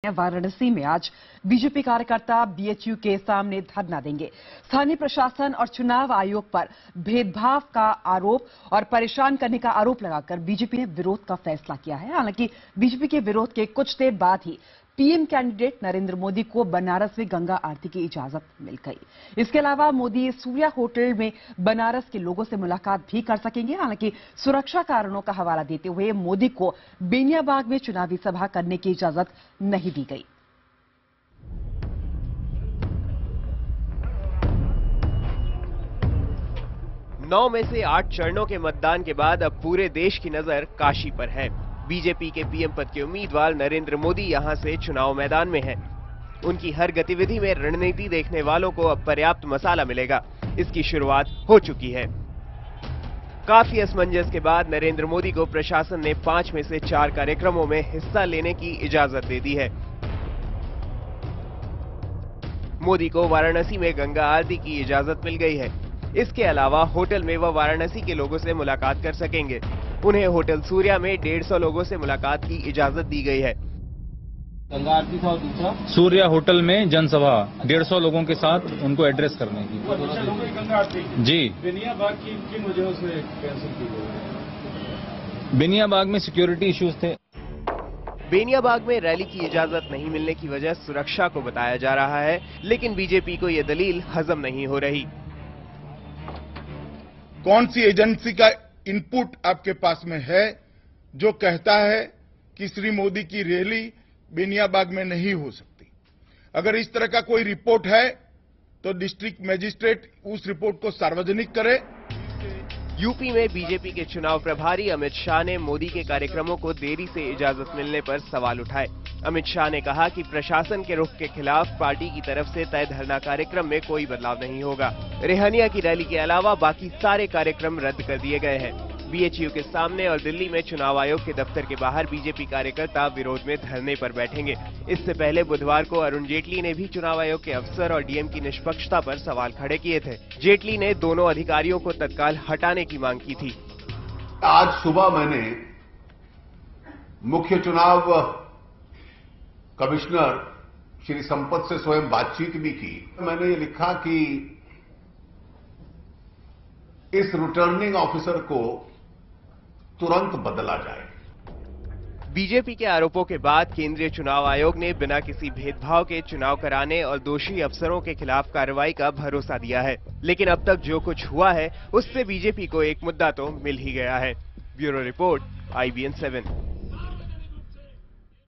वाराणसी में आज बीजेपी कार्यकर्ता बीएचयू के सामने धरना देंगे। स्थानीय प्रशासन और चुनाव आयोग पर भेदभाव का आरोप और परेशान करने का आरोप लगाकर बीजेपी ने विरोध का फैसला किया है। हालांकि बीजेपी के विरोध के कुछ देर बाद ही पीएम कैंडिडेट नरेंद्र मोदी को बनारस में गंगा आरती की इजाजत मिल गई। इसके अलावा मोदी सूर्या होटल में बनारस के लोगों से मुलाकात भी कर सकेंगे। हालांकि सुरक्षा कारणों का हवाला देते हुए मोदी को बेनियाबाग में चुनावी सभा करने की इजाजत नहीं दी गई। नौ में से 8 चरणों के मतदान के बाद अब पूरे देश की नजर काशी पर है। बीजेपी के पीएम पद के उम्मीदवार नरेंद्र मोदी यहां से चुनाव मैदान में हैं। उनकी हर गतिविधि में रणनीति देखने वालों को अब पर्याप्त मसाला मिलेगा। इसकी शुरुआत हो चुकी है। काफी असमंजस के बाद नरेंद्र मोदी को प्रशासन ने 5 में से 4 कार्यक्रमों में हिस्सा लेने की इजाजत दे दी है। मोदी को वाराणसी में गंगा आरती की इजाजत मिल गई है। इसके अलावा होटल में वह वाराणसी के लोगों से मुलाकात कर सकेंगे। उन्हें होटल सूर्या में 150 लोगों से मुलाकात की इजाजत दी गई है। गंगा आरती था और दूसरा सूर्या होटल में जनसभा 150 लोगों के साथ उनको एड्रेस करने की। गंगा आरती जी। बेनियाबाग की किन वजहों से कैंसिल की गई? बेनियाबाग में सिक्योरिटी इश्यूज थे। बेनियाबाग में रैली की इजाजत नहीं मिलने की वजह सुरक्षा को बताया जा रहा है, लेकिन बीजेपी को यह दलील हजम नहीं हो रही। कौन सी एजेंसी का इनपुट आपके पास में है जो कहता है कि श्री मोदी की रैली बेनियाबाग में नहीं हो सकती? अगर इस तरह का कोई रिपोर्ट है तो डिस्ट्रिक्ट मजिस्ट्रेट उस रिपोर्ट को सार्वजनिक करे। यूपी में बीजेपी के चुनाव प्रभारी अमित शाह ने मोदी के कार्यक्रमों को देरी से इजाजत मिलने पर सवाल उठाए। अमित शाह ने कहा कि प्रशासन के रुख के खिलाफ पार्टी की तरफ से तय धरना कार्यक्रम में कोई बदलाव नहीं होगा। रेहनिया की रैली के अलावा बाकी सारे कार्यक्रम रद्द कर दिए गए हैं। बीएचयू के सामने और दिल्ली में चुनाव आयोग के दफ्तर के बाहर बीजेपी कार्यकर्ता विरोध में धरने पर बैठेंगे। इससे पहले बुधवार को अरुण जेटली ने भी चुनाव आयोग के अफसर और डीएम की निष्पक्षता पर सवाल खड़े किए थे। जेटली ने दोनों अधिकारियों को तत्काल हटाने की मांग की थी। आज सुबह मैंने मुख्य चुनाव कमिश्नर श्री संपत से स्वयं बातचीत भी की। मैंने ये लिखा कि इस रिटर्निंग ऑफिसर को तुरंत बदला जाए। बीजेपी के आरोपों के बाद केंद्रीय चुनाव आयोग ने बिना किसी भेदभाव के चुनाव कराने और दोषी अफसरों के खिलाफ कार्रवाई का भरोसा दिया है। लेकिन अब तक जो कुछ हुआ है उससे बीजेपी को एक मुद्दा तो मिल ही गया है। Bureau report, IBN 7।